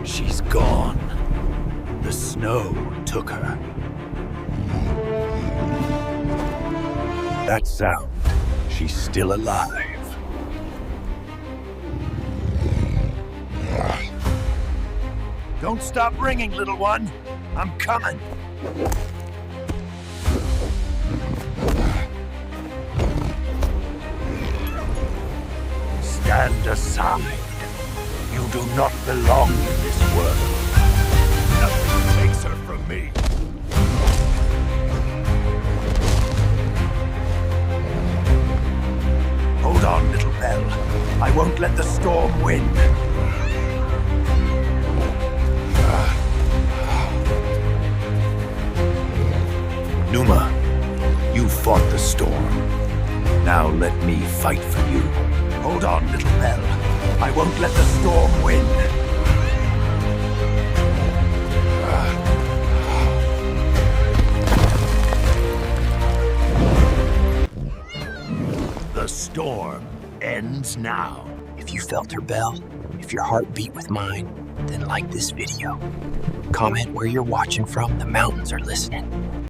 She's gone. The snow took her. That sound. She's still alive. Don't stop ringing, little one. I'm coming. Stand aside. You do not belong in this world. Nothing takes her from me. Hold on, little Belle. I won't let the storm win. Numa, you fought the storm. Now let me fight for you. Hold on, little Belle. I won't let the storm win. The storm ends now. If you felt her bell, if your heart beat with mine, then like this video. Comment where you're watching from. The mountains are listening.